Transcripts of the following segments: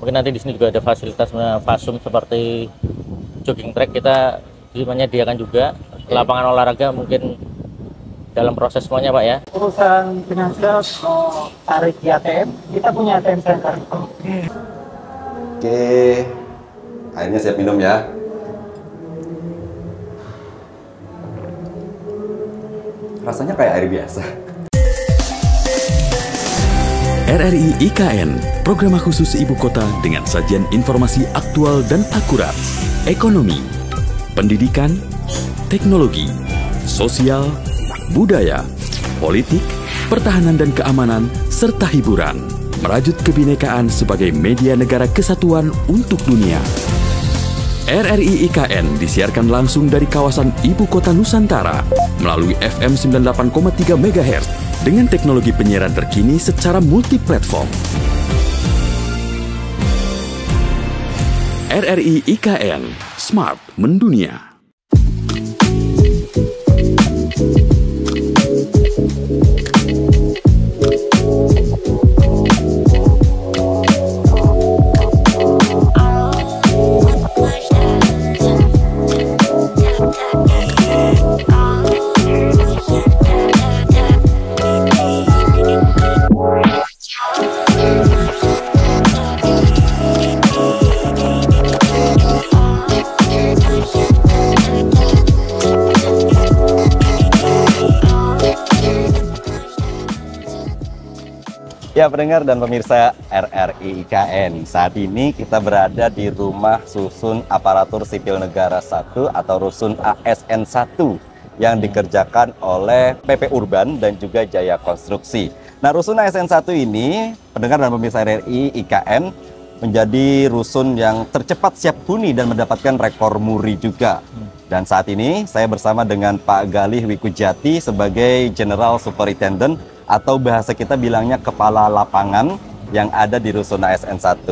Mungkin nanti di sini juga ada fasilitas fasum seperti jogging track, kita menyediakan juga. Lapangan olahraga mungkin dalam proses semuanya Pak ya. Urusan finansial mau tarik di ATM, kita punya ATM center. Oke, airnya siap minum ya. Rasanya kayak air biasa. RRI IKN, program khusus ibu kota dengan sajian informasi aktual dan akurat. Ekonomi, pendidikan, teknologi, sosial, budaya, politik, pertahanan dan keamanan, serta hiburan. Merajut kebinekaan sebagai media negara kesatuan untuk dunia. RRI IKN disiarkan langsung dari kawasan Ibu Kota Nusantara melalui FM 98,3 MHz dengan teknologi penyiaran terkini secara multiplatform. RRI IKN, Smart Mendunia. Ya, pendengar dan pemirsa RRI IKN, saat ini kita berada di Rumah Susun Aparatur Sipil Negara 1 atau Rusun ASN 1 yang dikerjakan oleh PP Urban dan juga Jaya Konstruksi. Nah, Rusun ASN 1 ini, pendengar dan pemirsa RRI IKN, menjadi rusun yang tercepat siap huni dan mendapatkan rekor muri juga. Dan saat ini saya bersama dengan Pak Galih Wikujati sebagai General Superintendent atau bahasa kita bilangnya kepala lapangan yang ada di Rusun ASN 1.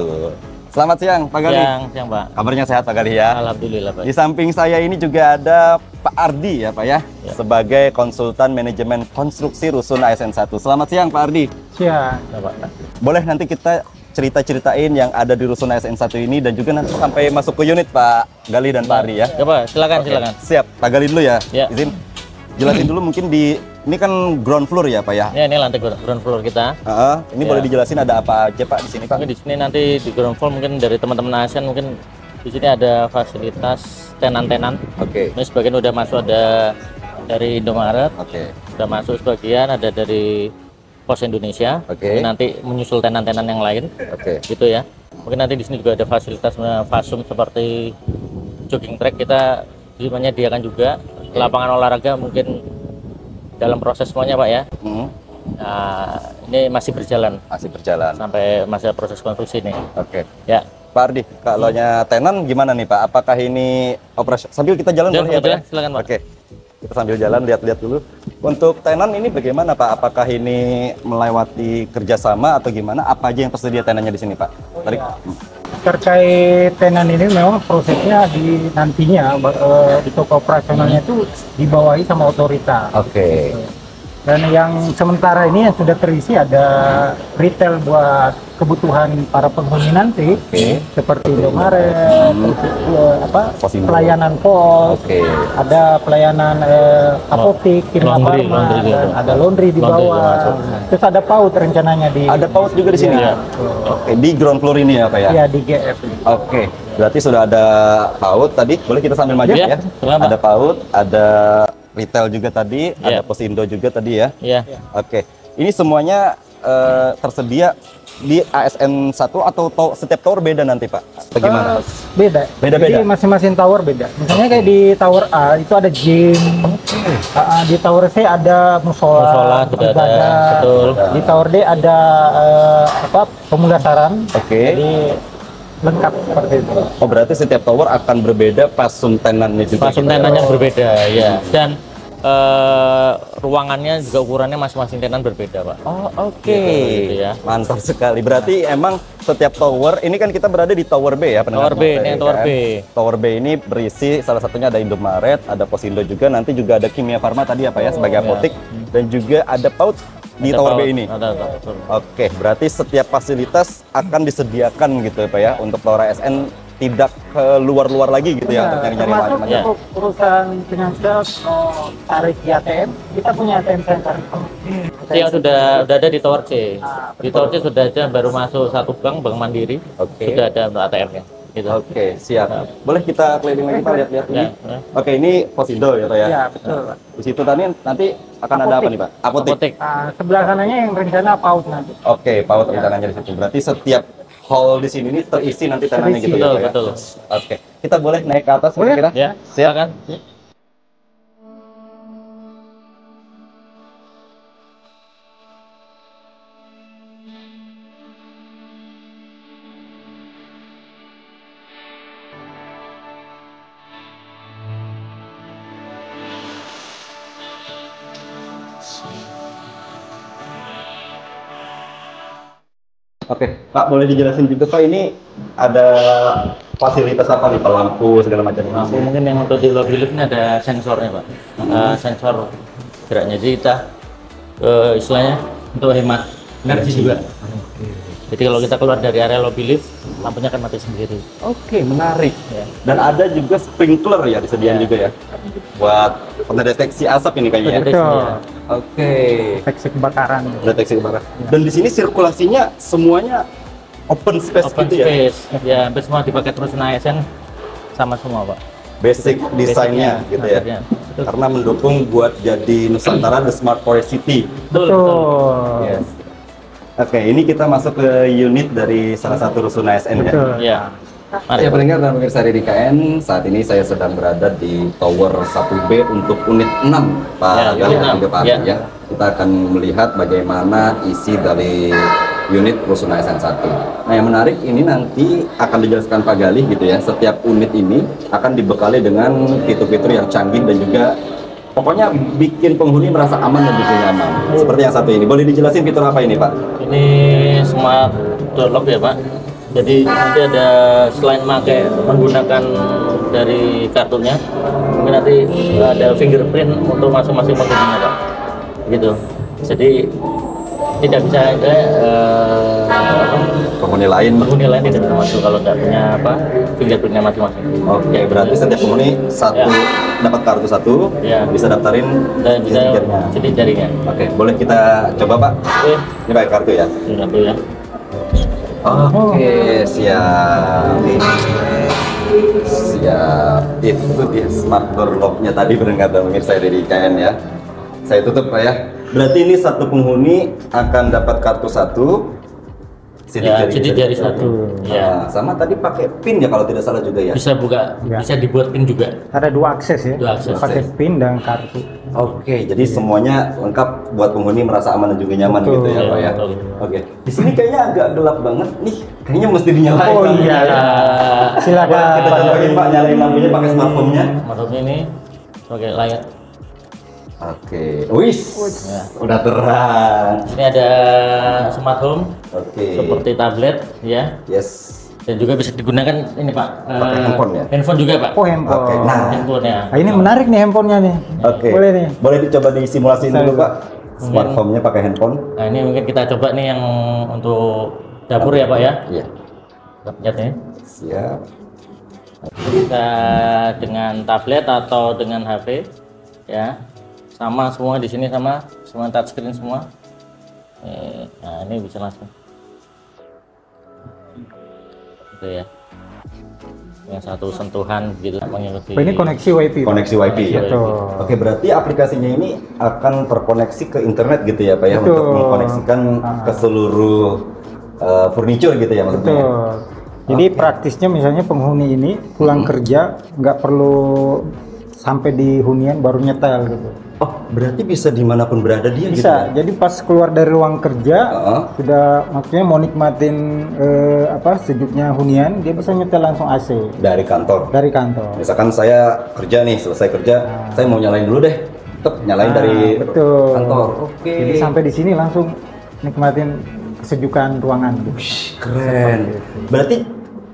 Selamat siang Pak Galih. Siang Pak. Kabarnya sehat Pak Galih ya? Alhamdulillah Pak. Di samping saya ini juga ada Pak Ardi ya Pak ya, sebagai konsultan manajemen konstruksi Rusun ASN 1. Selamat siang Pak Ardi. Siang. Ya, Pak. Boleh nanti kita cerita-ceritain yang ada di Rusun ASN 1 ini dan juga nanti sampai masuk ke unit Pak Galih dan Pak Ardi ya? Ya Pak, silakan. Oke, Silakan. Siap, Pak Galih dulu ya. Ya. Jelasin dulu mungkin ini kan ground floor ya Pak ya? Ya, ini lantai ground floor kita. Ini boleh dijelasin ada apa aja Pak di sini Pak? Mungkin di sini nanti di ground floor mungkin dari teman-teman ASN mungkin di sini ada fasilitas tenan-tenan. Oke. Ini sebagian udah masuk, ada dari Indomaret. Oke. Udah masuk sebagian, ada dari Pos Indonesia. Oke. Ini nanti menyusul tenan-tenan yang lain. Oke. Gitu ya. Mungkin nanti di sini juga ada fasilitas fasum seperti jogging track, kita menyediakan juga. Lapangan olahraga mungkin dalam proses semuanya Pak ya. Nah, ini masih berjalan. Masih berjalan. Sampai masa proses konstruksi nih. Oke. Ya. Pak Ardi, kalau tenan gimana nih Pak? Apakah ini operasi sambil kita jalan boleh ya Pak? Silakan Pak. Oke. Kita sambil jalan lihat-lihat dulu. Untuk tenan ini bagaimana Pak? Apakah ini melewati kerjasama atau gimana? Apa aja yang tersedia tenannya di sini Pak? Tadi. Terkait tenan ini memang prosesnya nantinya di toko operasionalnya itu dibawahi sama otoritas. Oke. Dan yang sementara ini yang sudah terisi ada retail buat kebutuhan para penghuni nanti, seperti Indomaret, pelayanan pos, ada pelayanan apotik, laundry, ada laundry di bawah. Terus ada PAUD rencananya di. Ada PAUD juga di sini. Ya. Oke, di ground floor ini ya Pak ya? Iya, di GF. Oke, berarti sudah ada PAUD tadi. Boleh kita sambil maju ya? Ada PAUD, ada retail juga tadi, ada Posindo juga tadi ya? Iya. Oke, ini semuanya tersedia di ASN 1 atau setiap tower beda nanti Pak? Bagaimana? Beda. Beda-beda? Jadi masing-masing tower beda. Misalnya kayak di tower A itu ada gym, di tower C ada musola, ibadah. Betul. Di tower D ada pemulasaran. Oke. Jadi lengkap seperti itu. Oh, berarti setiap tower akan berbeda fasum tenannya juga? Fasum tenannya berbeda, ya. Dan ruangannya juga ukurannya masing-masing tenan berbeda Pak. Oh, oke. Gitu ya. Mantap sekali. Berarti emang setiap tower, ini kan kita berada di tower B ya? Tower B, ini tower B. Tower B ini berisi salah satunya ada Indomaret, ada Posindo juga, nanti juga ada Kimia Farma tadi apa ya sebagai apotik, dan juga ada PAUD di Ada Tower B PAUD, ini. ada, betul. Oke, berarti setiap fasilitas akan disediakan gitu ya Pak ya untuk Tower ASN, tidak keluar-luar lagi gitu ya untuk nyari-nyari termasuk macam-macam. untuk perusahaan finansial mau tarik di ATM, kita punya ATM center. Yang sudah ada di Tower C. Di Tower C sudah ada, baru masuk satu bank Mandiri. Oke. Sudah ada untuk ATM-nya. Gitu. Oke, siap. Boleh kita keliling lagi Pak, lihat-lihat ini? Ya. Oke, ini Posindo ya Pak ya? Iya, betul, Pak. Di situ nanti akan ada apa nih Pak? Apotek. Apotek. Sebelah kanannya yang rencana PAUD nanti. Oke, PAUD rencananya di situ. Berarti setiap hall di sini ini terisi nanti tenannya gitu ya Betul, Pak ya? betul. Oke, kita boleh naik ke atas Boleh. kira-kira? Ya, silakan. Oke, Pak boleh dijelasin juga Pak, ini ada fasilitas apa nih Pak, lampu segala macam? Lampu mungkin yang untuk di lobby lift ini ada sensornya Pak. Sensor geraknya, jadi kita istilahnya untuk hemat energi juga. Jadi kalau kita keluar dari area lobby lift, lampunya akan mati sendiri. Oke, menarik. Ya. Dan ada juga sprinkler ya disediakan Ya. juga ya, buat pendeteksi asap ini kayaknya. Ya? Deteksi, Betul. ya. Oke, Deteksi kebakaran. deteksi kebakaran. Dan di sini sirkulasinya semuanya open space Open gitu ya? space. Ya, hampir semua dipakai terus ASN sama semua Pak. Basic desainnya gitu ya? konsepnya. Betul. Karena mendukung buat jadi Nusantara the Smart Forest City. Betul. Yes. Oke, ini kita masuk ke unit dari salah satu rusun ASN ya. Betul. Ya. Mari. Ya pendengar dan pemirsa RRI IKN, saat ini saya sedang berada di Tower 1B untuk unit 6 Pak Ya, Gali unit dan juga 6, Pak ya. Arif, ya. Kita akan melihat bagaimana isi dari unit rusun ASN 1. Nah yang menarik ini nanti akan dijelaskan Pak Gali gitu ya, setiap unit ini akan dibekali dengan fitur-fitur yang canggih dan juga pokoknya bikin penghuni merasa aman dan juga nyaman. Seperti yang satu ini, boleh dijelasin fitur apa ini Pak? Ini smart door lock ya Pak. Jadi nanti ada, selain menggunakan dari kartunya, mungkin nanti ada fingerprint untuk masing-masing pengguna Pak. Gitu. Jadi tidak bisa Penghuni lain. penghuni lain tidak bisa masuk kalau nggak punya apa fingerprintnya masing-masing. Oke, berarti setiap penghuni satu dapat kartu satu, Ya. bisa daftarin Dan bisa stikernya. jadi jaringnya. Oke, boleh kita coba Pak? Oke, Ini pakai kartu ya? satu ya. Oke, siap. Siap. Itu dia smart door lock-nya tadi berdengar dan pemirsa dari IKN ya. Saya tutup Pak ya. Berarti ini satu penghuni akan dapat kartu satu. Ya, sidik jari satu. Ya. Nah, sama tadi pakai pin ya kalau tidak salah juga ya. Bisa buka, Ya. bisa dibuat pin juga. Ada dua akses ya. Dua akses. Pakai PIN dan kartu. Oke, jadi semuanya lengkap buat penghuni merasa aman dan juga nyaman Betul. gitu ya Pak ya. Betul. Oke, di sini kayaknya agak gelap banget nih. Kayaknya mesti dinyalain. Oh, lampunya. iya. Ya, Silakan. Boleh kita contohin Pak, nyalain lampunya pakai smartphone-nya. maksudnya ini sebagai layar. Oke, wis, Ya. udah terang. Ini ada smart home Oke, seperti tablet ya, yes. dan juga bisa digunakan ini Pak. Pakai handphone ya? Handphone juga Pak. Oh, handphone. Oke, nah. Handphone ya. Nah, ini menarik nih handphonenya nih. Oke, Boleh nih. Boleh dicoba disimulasiin Saya dulu juga. Pak. Smartphone-nya pakai handphone. Nah ini mungkin kita coba nih yang untuk dapur ya Pak ya. Iya, Kita pencet nih. siap. Kita dengan tablet atau dengan HP ya, sama semua di sini, sama semua touchscreen semua. Nah ini bisa langsung gitu ya, yang satu sentuhan gitu mengikuti. Oh, ini koneksi WiFi. Pak? Koneksi WiFi ya. Betul. Oke, berarti aplikasinya ini akan terkoneksi ke internet gitu ya Pak ya, Betul. untuk mengkoneksikan ke seluruh furniture gitu ya maksudnya. Betul. Jadi praktisnya misalnya penghuni ini pulang kerja nggak perlu sampai di hunian baru nyetel gitu. Oh, berarti bisa dimanapun berada dia gitu Bisa. ya? Jadi pas keluar dari ruang kerja Heeh. sudah maksudnya mau nikmatin sejuknya hunian, dia bisa nyetel langsung AC Dari kantor. dari kantor. Misalkan saya kerja nih, selesai kerja, saya mau nyalain dulu deh. Tetap nyalain dari betul. kantor. Oke. Jadi sampai di sini langsung nikmatin kesejukan ruangan. Keren. Berarti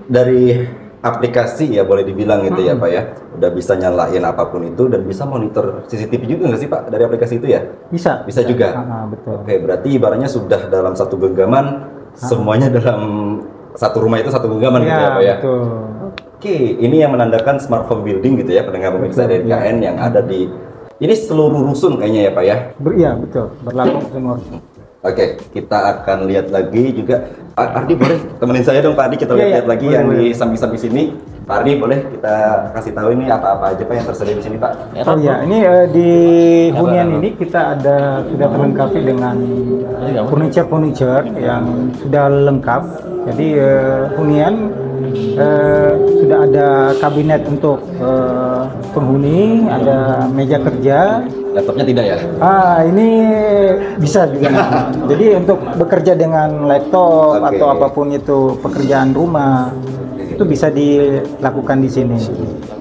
dari aplikasi ya boleh dibilang gitu ya Pak ya. Udah bisa nyalain apapun itu dan bisa monitor CCTV juga nggak sih Pak dari aplikasi itu ya? Bisa. Bisa juga. Betul. Oke, berarti ibaratnya sudah dalam satu genggaman, semuanya dalam satu rumah itu satu genggaman gitu ya Pak ya? Betul. Oke, ini yang menandakan smart home building gitu ya pendengar pemirsa dari IKN yang ada di ini seluruh rusun kayaknya ya Pak ya? Iya betul, berlaku semua. Oke, kita akan lihat lagi juga. Pak Ardi boleh temenin saya dong Pak Ardi, kita lihat lagi boleh, yang boleh. di samping-samping sini. Pak Ardi boleh kita kasih tahu ini apa-apa aja Pak yang tersedia di sini Pak? Oh iya, ini di hunian ini kita sudah terlengkapi dengan furniture yang sudah lengkap. Jadi hunian sudah ada kabinet untuk penghuni, ada meja kerja. Laptopnya tidak ya? Ini bisa juga. Jadi untuk bekerja dengan laptop atau apapun itu pekerjaan rumah itu bisa dilakukan di sini.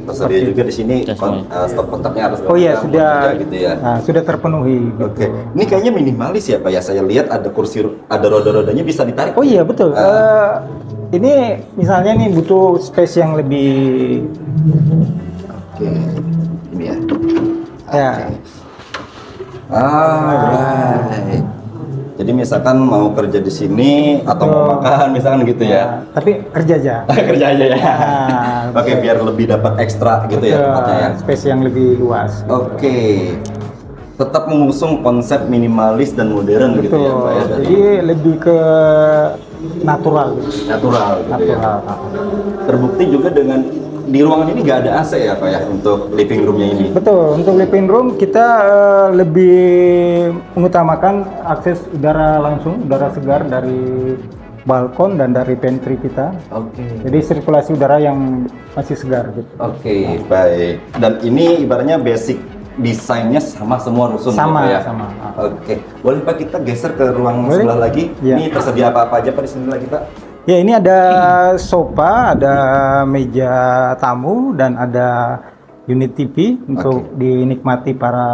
Tersedia juga di sini stop kontaknya harus. Oh iya sudah gitu ya. Sudah terpenuhi. Gitu. Oke, ini kayaknya minimalis ya Pak ya. Saya lihat ada kursi, ada roda-rodanya bisa ditarik. Oh iya betul. Ini misalnya nih butuh space yang lebih. Oke, ini ya. Ya. Right. Jadi misalkan mau kerja di sini atau mau makan misalkan gitu ya. Tapi kerja aja. Kerja aja ya. Oke, biar lebih dapat ekstra gitu ya tempatnya ya. Space yang lebih luas. Oke. Tetap mengusung konsep minimalis dan modern gitu ya Pak ya. Jadi lebih ke natural. Natural gitu ya. Terbukti juga dengan di ruangan ini nggak ada AC ya Pak ya untuk living roomnya ini. Betul, untuk living room kita lebih mengutamakan akses udara langsung, udara segar dari balkon dan dari pantry kita. Oke. Jadi sirkulasi udara yang masih segar gitu. Oke, baik. Dan ini ibaratnya basic desainnya sama semua rusun Sama, gitu ya? sama. Oke, boleh Pak kita geser ke ruang Boleh. sebelah lagi? Ya. Ini tersedia apa-apa aja Pak di sini lagi Pak? Ya ini ada sofa, ada meja tamu dan ada unit TV untuk dinikmati para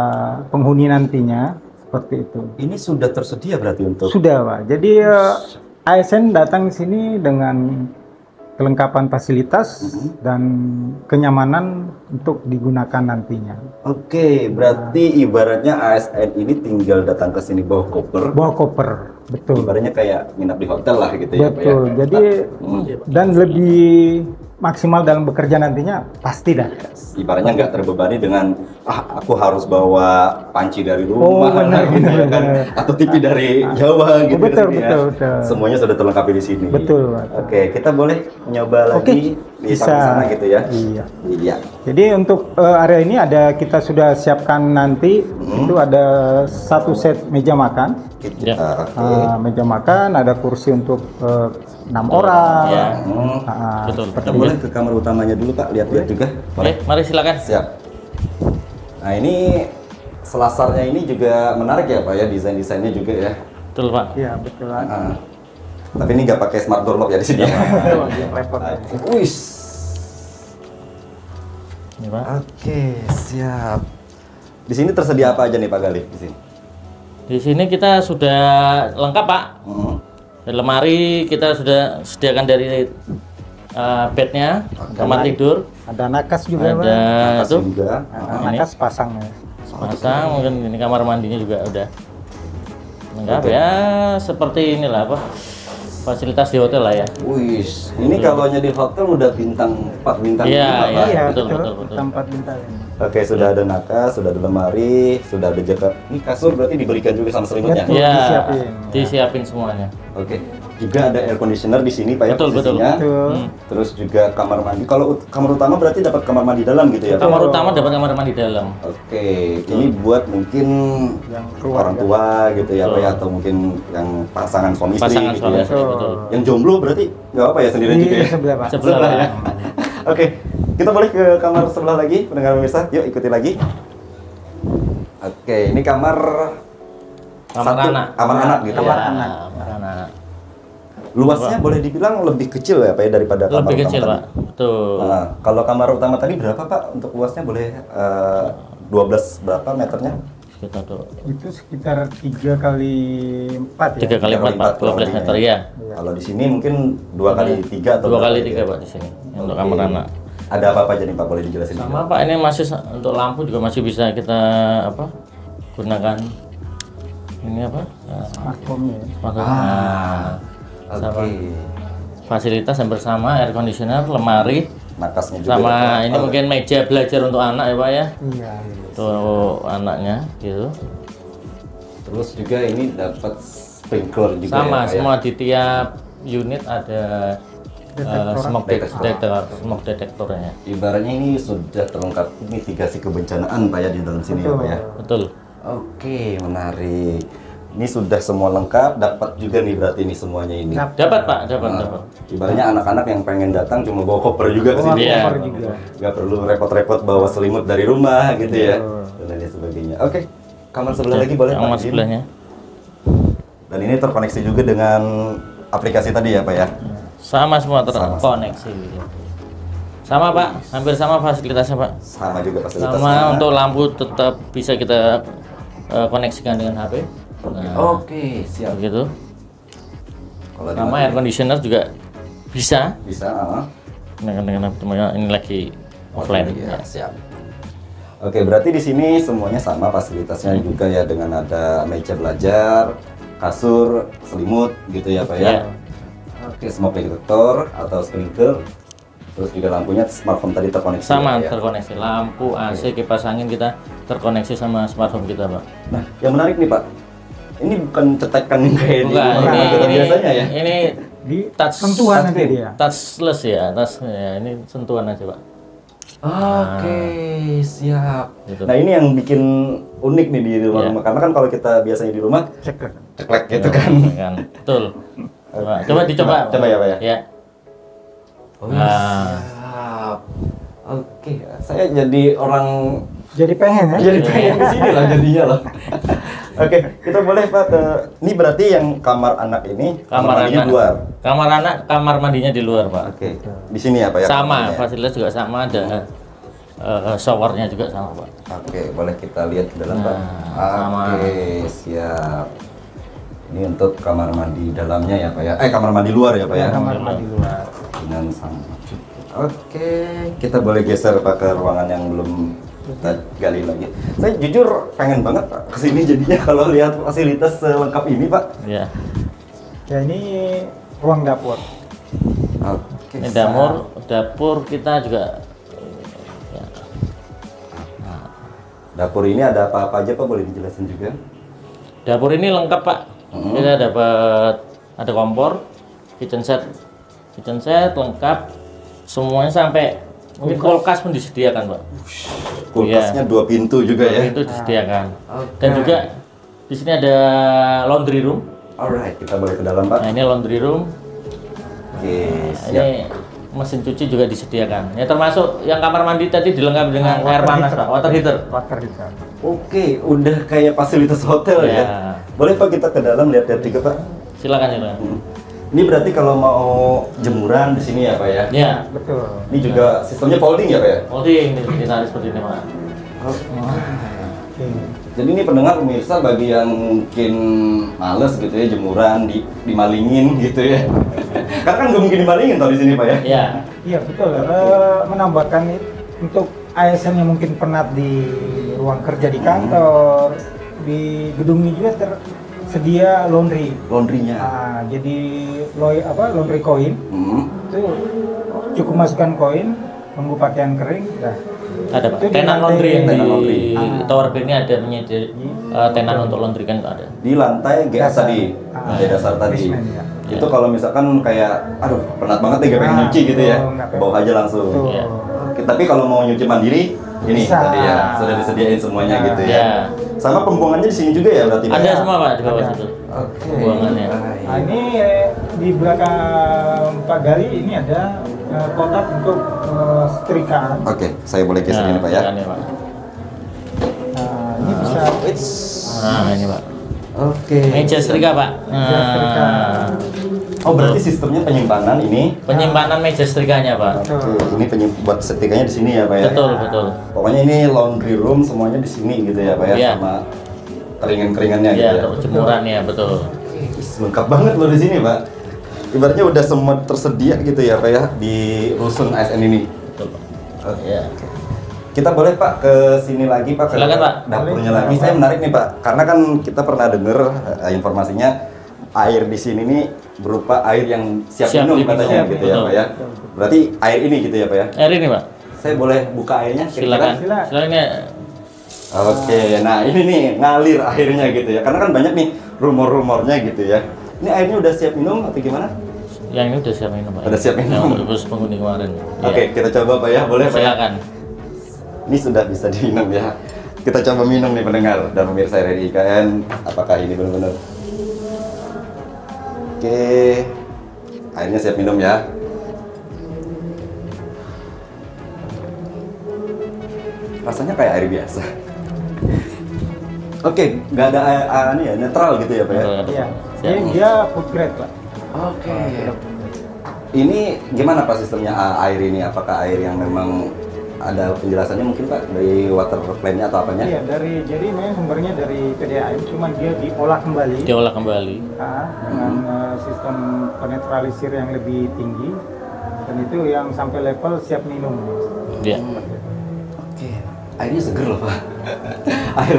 penghuni nantinya seperti itu. Ini sudah tersedia berarti untuk? Sudah Pak. Jadi ASN datang ke sini dengan kelengkapan fasilitas dan kenyamanan untuk digunakan nantinya. Oke, berarti ibaratnya ASN ini tinggal datang ke sini bawa koper. Bawa koper, betul. Ibaratnya kayak nginap di hotel lah gitu ya Pak ya? Betul. Jadi dan lebih maksimal dalam bekerja nantinya pasti dah. Ibaratnya nggak terbebani dengan aku harus bawa panci dari rumah, benar, gitu ya benar, kan? benar. Atau TV dari Jawa gitu Betul, di sini betul, ya. betul. Semuanya sudah terlengkapi di sini. Betul, Pak. Oke, kita boleh mencoba lagi di bisa. sana gitu ya. Iya. Iya. Jadi untuk area ini kita sudah siapkan nanti itu ada satu set meja makan. Ya. Meja makan, ada kursi untuk 6 orang. Ya. Betul. Betul. Kita boleh ke kamar utamanya dulu Pak, lihat-lihat juga. Oke, mari silakan. Siap. Nah ini selasarnya ini juga menarik ya Pak ya, desain-desainnya juga ya. Betul Pak. Iya, betul. Tapi ini nggak pakai smart door lock ya di sini. Repot. Wih. Ini Pak. Oke, siap. Di sini tersedia apa aja nih Pak Galih di sini? Di sini kita sudah lengkap Pak. Di lemari kita sudah sediakan dari bednya, kamar tidur, Ada nakas juga, Pak. ada Atas itu juga. ini Nakas pasang ya. pasang, mungkin ini kamar mandinya juga udah lengkap ya, seperti inilah apa fasilitas di hotel lah ya. Wih, ini kalau di hotel udah bintang 4 bintang. Iya, 5, Pak. iya. Betul. Tempat bintang. Oke, sudah ada nakas, sudah ada lemari, sudah ada jaket. Ini kasur berarti diberikan juga sama selimutnya. Betul. Iya, disiapin. disiapin semuanya. Oke. Juga ada air conditioner di sini Pak ya. Betul, betul. posisinya. Betul. Terus juga kamar mandi. Kalau kamar utama berarti dapat kamar mandi dalam gitu ya Pak? Kamar utama dapat kamar mandi dalam. Oke, ini buat mungkin Yang orang tua gitu ya Pak ya, atau mungkin yang pasangan suami istri Pasangan gitu suami ya. istri, betul. Yang jomblo berarti nggak apa ya sendirian juga ya? Sebelah, Pak. Sebelah Pak. ya. Oke, kita boleh ke kamar sebelah lagi, pendengar pemirsa. Yuk ikuti lagi. Oke, ini kamar Kamar satu, anak. kamar anak gitu Kamar ya. anak. Kamar anak. Luasnya boleh dibilang lebih kecil ya Pak ya daripada kamar Lebih utama kecil tadi. Pak. Betul. Nah, kalau kamar utama tadi berapa Pak untuk luasnya boleh 12 berapa meternya? Sekitar tuh. Itu sekitar 3 kali 4 ya. 3 kali 4 Pak, 12 meter ya. Kalau di sini mungkin 2 kali 3 atau 2 berapa kali gitu 3 ya? Pak di sini. untuk kamar anak. Ada apa aja nih Pak, boleh dijelasin? Sama Pak, ini masih untuk lampu juga masih bisa kita gunakan ini apa? Smart home ya. Smart home. Sama fasilitas yang bersama, air conditioner, lemari, Makasnya juga. sama ya, Pak. ini mungkin meja belajar untuk anak ya Pak ya, Iya. untuk anaknya gitu. Terus juga ini dapat sprinkler juga Sama ya, Pak, semua di tiap unit ada smoke detektornya. Ibaratnya ini sudah terlengkap mitigasi kebencanaan Pak ya di dalam sini ya Pak ya. Betul. Oke, menarik. Ini sudah semua lengkap, dapat juga nih berarti ini semuanya ini. Dapat Pak, dapat. Ibaratnya anak-anak yang pengen datang cuma bawa koper juga ke sini. Iya. Koper juga. Nggak perlu repot-repot bawa selimut dari rumah gitu ya. Dan lain sebagainya. Oke, kamar sebelah lagi boleh Kamar Pak? sebelahnya. Dan ini terkoneksi juga dengan aplikasi tadi ya Pak ya. Sama semua terkoneksi. Sama Pak, hampir sama fasilitasnya Pak. Sama juga fasilitasnya. Sama untuk lampu tetap bisa kita koneksikan dengan HP. Nah, Oke, siap. begitu. Kalau Sama air conditioner juga bisa. bisa, Dengan ini lagi offline. Ya, siap. Oke, berarti di sini semuanya sama fasilitasnya juga ya, dengan ada meja belajar, kasur, selimut gitu ya Pak ya. Iya. Oke, smoke detector atau sprinkler. Terus juga lampunya smart home tadi terkoneksi. Sama ya, Pak ya? terkoneksi lampu, AC, kipas angin kita terkoneksi sama smart home kita Pak. Nah, yang menarik nih Pak, ini bukan cetekan yang kayak di Bukan, rumah kita biasanya ya. Ini Di touch sentuhan nanti dia. touchless ya, ini sentuhan aja Pak. Oke, siap. Gitu. Nah, ini yang bikin unik nih di rumah, Iya. karena kan kalau kita biasanya di rumah Ceklek. ceklek gitu kan. Kan, betul. Coba dicoba. Coba ya Pak ya. Ya. Oh, Nah. siap. Oke, saya jadi orang Jadi pengen ya? jadi pengen ke sini lah jadinya loh. Oke, kita boleh Pak ke ini berarti yang kamar anak ini Kamar mandinya anak. luar. Kamar anak, kamar mandinya di luar Pak. Oke. Di sini ya Pak ya. Sama, kamarnya? fasilitas juga sama, ada showernya juga sama Pak. Oke, boleh kita lihat ke dalam Pak. Nah, sama. Oke, siap. Ini untuk kamar mandi dalamnya ya Pak ya. Kamar mandi luar ya Pak ya. Kamar mandi luar. Dengan sama. Oke, kita boleh geser Pak ke ruangan yang belum kita gali lagi. Saya jujur pengen banget Pak kesini jadinya kalau lihat fasilitas selengkap ini Pak. Ya. Ya ini ruang dapur. Oke. Ini dapur kita juga. Ya. Dapur ini ada apa-apa aja Pak, boleh dijelasin juga? Dapur ini lengkap Pak. Kita dapat ada kompor, kitchen set lengkap, semuanya sampai mungkin kulkas pun disediakan Pak. Kulkasnya 2 pintu juga ya. Itu disediakan. Dan juga di sini ada laundry room. Alright, kita boleh ke dalam Pak. Nah ini laundry room. Oke, Nah, siap. ini mesin cuci juga disediakan. Ya termasuk yang kamar mandi tadi dilengkapi dengan Water air panas heater. Pak, water heater. Water heater. Oke, udah kayak fasilitas hotel ya. Ya. Boleh Pak kita ke dalam lihat-lihat juga Pak. Silakan silakan. Ini berarti kalau mau jemuran di sini ya Pak ya. Ya. Betul. Ini juga sistemnya folding ya Pak ya. Folding ditarik seperti ini Pak. Oke. Jadi ini pendengar pemirsa bagi yang mungkin males gitu ya jemuran dimalingin gitu ya. Karena kan nggak mungkin dimalingin tau di sini Pak ya. Ya. Iya betul. Menambahkan untuk ASN yang mungkin penat di ruang kerja di kantor, di gedung ini juga tersedia laundry. Laundrynya. Nah, jadi laundry koin itu cukup masukkan koin, tunggu pakaian kering, dah. Ada Pak. Itu di Tenan lantai- laundry yang Tenan di laundry. Tower B ini ada menyedia tenan untuk laundry kan ada. Di lantai GS Dasar. tadi, lantai dasar tadi. Basement, ya. Itu kalau misalkan kayak, aduh penat banget nih gak pengen nyuci gitu ya, nggak pengen. bawa aja langsung. Betul. Iya. Oke, tapi kalau mau nyuci mandiri, ini Bisa. tadi ya sudah disediain semuanya Nah. gitu ya. Iya. Sama pembuangannya di sini juga ya berarti Pak? Ada ya? semua Pak di bawah Ada. situ. Oke. Pembuangannya. Baik. Nah, ini di belakang Pak Gali ini ada kotak untuk setrikaan. Oke, saya boleh geser ini Pak ya. silakan Pak. Nah, ini bisa Nah, ini Pak. Oke. Meja setrika Pak. Meja setrika. Oh berarti sistemnya penyimpanan ini. Penyimpanan meja setrikanya Pak. Oke, ini buat setrikanya di sini ya Pak ya. Betul, betul. Pokoknya ini laundry room semuanya di sini gitu ya Pak ya, Iya. sama keringan-keringannya gitu Ya, ya. untuk jemuran ya, betul. Lengkap banget loh di sini Pak. ibaratnya udah semua tersedia gitu ya Pak ya di rusun ASN ini. Betul, Pak. Ya. Kita boleh Pak ke sini lagi Pak, ke Silakan, Pak. dapurnya lagi. Saya menarik nih Pak, karena kan kita pernah dengar informasinya air di sini nih berupa air yang siap minum diminum. katanya gitu ya Betul. Pak ya. Berarti air ini gitu ya Pak ya. Air ini, Pak. Saya boleh buka airnya? Silakan. Silakan. Silakan ya. Oke, nah ini nih ngalir airnya gitu ya. Karena kan banyak nih rumor-rumornya gitu ya. Ini airnya udah siap minum atau gimana? Yang ini udah siap minum, Pak. Udah siap minum. Yang khusus penghuni kemarin. Oke, kita coba Pak ya. Boleh Pak ya? Silakan. Ini sudah bisa diminum ya. Kita coba minum nih pendengar dan pemirsa RRI IKN. Apakah ini benar-benar? Oke, airnya siap minum ya. Rasanya kayak air biasa. Oke, nggak ada air ya, netral gitu ya Pak ya. Iya. Siap. Dia food grade, Pak. Oke. Ini gimana Pak sistemnya air ini? Apakah air yang memang ada penjelasannya mungkin Pak dari water plan-nya atau apanya? Iya, jadi memang sumbernya dari PDAM, cuman dia diolah kembali. Diolah kembali. Dengan sistem penetralisir yang lebih tinggi, dan itu yang sampai level siap minum. Iya. Oke, airnya seger loh Pak. Air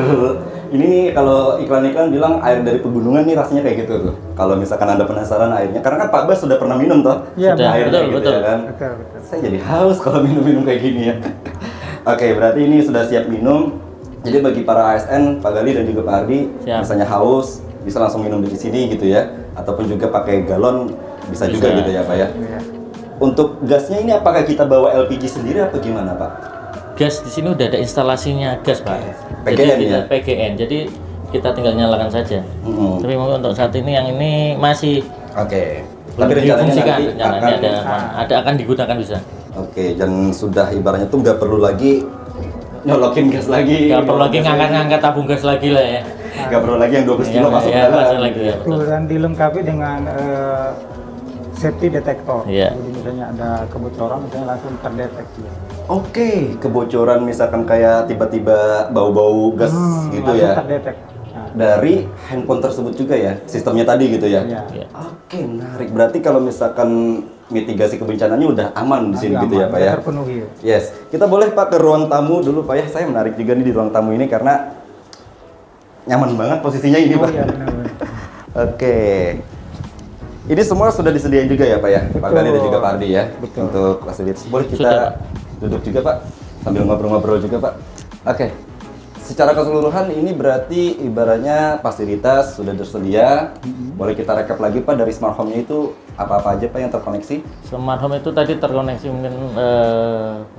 ini nih kalau iklan-iklan bilang air dari pegunungan nih rasanya kayak gitu tuh. Kalau misalkan Anda penasaran airnya, karena kan Pak Bas sudah pernah minum toh. Iya, Sudah, airnya betul, gitu betul. ya kan. Betul. Saya jadi haus kalau minum-minum kayak gini ya. Oke, berarti ini sudah siap minum. Jadi bagi para ASN, Pak Gali dan juga Pak Ardi, Siap. misalnya haus, bisa langsung minum di sini gitu ya. Ataupun juga pakai galon bisa juga Bisa. gitu ya Pak ya. Iya. Untuk gasnya ini apakah kita bawa LPG sendiri atau gimana Pak? Gas di sini udah ada instalasinya gas, Pak. PGN Jadi ya? PGN. Jadi kita tinggal nyalakan saja. Mm-mm. Tapi mungkin untuk saat ini yang ini masih Oke. Tapi belum rencananya difungsikan. nanti Rencananya akan ada akan digunakan bisa. Oke, dan sudah ibaratnya tuh nggak perlu lagi nyolokin gas lagi. Nggak perlu lagi ngangkat-ngangkat tabung gas lagi lah ya. Nggak perlu lagi yang 12 kilo masuk ke ya, dalam. masuk lagi ya. Betul, dan dilengkapi dengan safety detector. Iya. Jadi misalnya ada kebocoran, misalnya langsung terdeteksi. Oke, kebocoran misalkan kayak tiba-tiba bau-bau gas gitu langsung ya. terdeteksi. Nah, Dari handphone tersebut juga ya, sistemnya tadi gitu ya. iya. Iya. Oke, menarik. Berarti kalau misalkan mitigasi kebencananya udah aman di sini Aman, gitu ya, Pak ya. udah terpenuhi. Yes, kita boleh Pak ke ruang tamu dulu Pak ya. Saya menarik juga nih di ruang tamu ini karena nyaman banget posisinya ini Oh Pak. iya, benar-benar. Oke. Ini semua sudah disediain juga ya Pak ya? Pak Betul. Gali dan juga Pak Ardi ya? Betul. Untuk fasilitas. Boleh kita Sudah, Pak. duduk juga Pak? Sambil ngobrol-ngobrol juga Pak? Oke. Secara keseluruhan ini berarti ibaratnya fasilitas sudah tersedia. Boleh kita rekap lagi Pak dari smart home-nya itu apa-apa aja Pak yang terkoneksi? Smart home itu tadi terkoneksi mungkin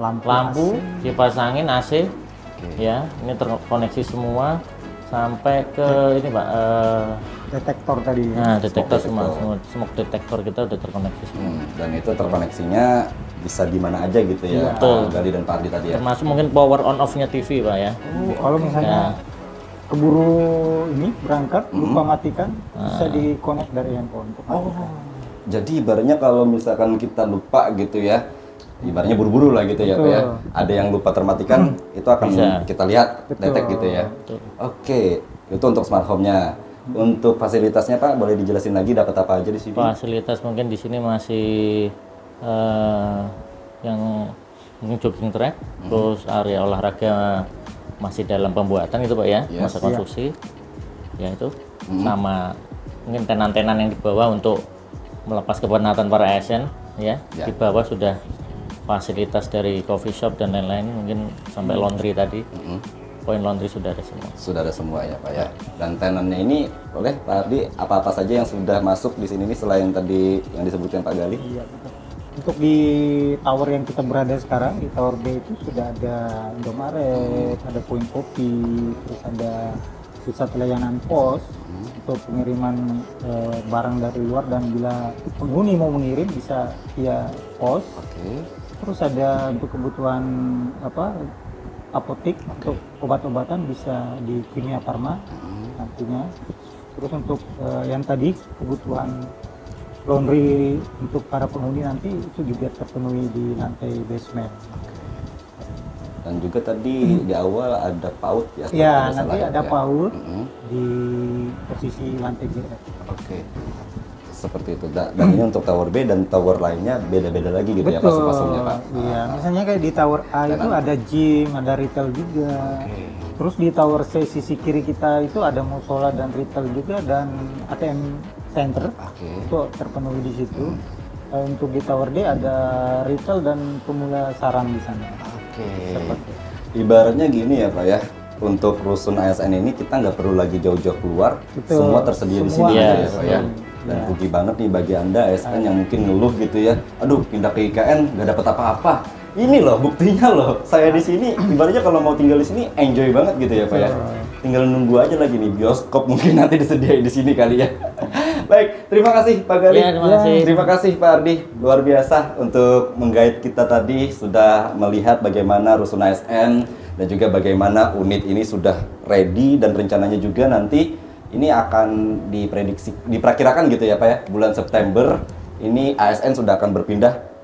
lampu, kipas angin, AC. Ya, ini terkoneksi semua sampai ke ini Pak. Detektor tadi. Nah, detektor Smoke semua, detector. smoke detector kita udah terkoneksi semua. Dan itu terkoneksinya bisa di mana aja gitu ya, Betul. Pak Gali dan Pak Ardi tadi ya? Termasuk mungkin power on off-nya TV Pak ya. Kalau misalnya Ya. keburu ini berangkat, lupa matikan, bisa di-connect dari handphone. Untuk Oh, matikan. jadi ibaratnya kalau misalkan kita lupa gitu ya, ibaratnya buru-buru lah gitu ya Pak ya. Betul. Ada yang lupa termatikan, itu akan Bisa. kita lihat, Betul. detek gitu ya. Betul. Oke, itu untuk smart home-nya. Untuk fasilitasnya Pak, boleh dijelasin lagi dapat apa aja di sini? Fasilitas mungkin di sini masih yang mungkin jogging track, terus area olahraga masih dalam pembuatan itu Pak ya, Yes. masa konstruksi. Ya itu sama mungkin tenan-tenan yang di bawah untuk melepas kepenatan para ASN ya. Ya. Di bawah sudah fasilitas dari coffee shop dan lain-lain, mungkin sampai laundry tadi. Poin laundry sudah ada semua. Sudah ada semua ya Pak ya. Dan tenannya ini boleh Pak Ardi apa-apa saja yang sudah masuk di sini nih selain tadi yang disebutkan Pak Gali? Iya, betul. Untuk di tower yang kita berada sekarang, di tower B itu sudah ada Indomaret, ada poin kopi, terus ada pusat layanan pos untuk pengiriman barang dari luar, dan bila penghuni mau mengirim bisa via pos. Oke. Terus ada untuk kebutuhan apotik, untuk obat-obatan bisa di Kimia Farma nantinya. Terus untuk yang tadi kebutuhan laundry untuk para penghuni nanti itu juga terpenuhi di lantai basement. Dan juga tadi di awal ada PAUD ya? kalau Ya, tidak nanti salah ada ya. PAUD Mm-mm. di posisi lantai GF. Oke. seperti itu. Dan ini untuk tower B dan tower lainnya beda-beda lagi gitu ya fasum-fasumnya Pak. Iya, misalnya kayak di tower A itu ada gym, ada retail juga. Terus di tower C sisi kiri kita itu ada musola dan retail juga dan ATM center. Itu terpenuhi di situ. Untuk di tower D ada retail dan pemula sarang di sana. Seperti Ibaratnya gini ya Pak ya. Untuk rusun ASN ini kita nggak perlu lagi jauh-jauh keluar, semua tersedia di sini ada. ya Pak ya. Dan rugi banget nih bagi Anda ASN yang mungkin ngeluh gitu ya. Aduh, pindah ke IKN nggak dapat apa-apa. Ini loh buktinya loh. Saya di sini ibaratnya kalau mau tinggal di sini enjoy banget gitu ya Pak ya. Tinggal nunggu aja lagi nih bioskop mungkin nanti disediain di sini kali ya. Baik, terima kasih Pak Galih. Ya, terima kasih. Terima kasih Pak Ardi. Luar biasa untuk meng-guide kita tadi sudah melihat bagaimana rusun ASN dan juga bagaimana unit ini sudah ready dan rencananya juga nanti ini akan diperkirakan gitu ya Pak ya, bulan September ini ASN sudah akan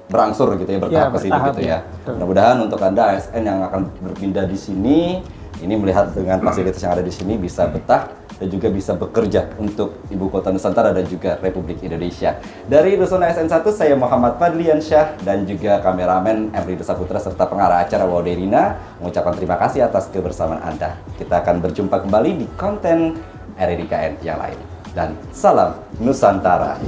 berangsur gitu ya, bertahap ke sini gitu ya. Mudah-mudahan untuk Anda ASN yang akan berpindah di sini ini melihat dengan fasilitas yang ada di sini bisa betah dan juga bisa bekerja untuk Ibu Kota Nusantara dan juga Republik Indonesia. Dari Rusun ASN 1, saya Muhammad Fadliansyah dan juga kameramen Emri Desaputra serta pengarah acara Wauderina mengucapkan terima kasih atas kebersamaan Anda. Kita akan berjumpa kembali di konten RRI IKN yang lain. Dan salam Nusantara.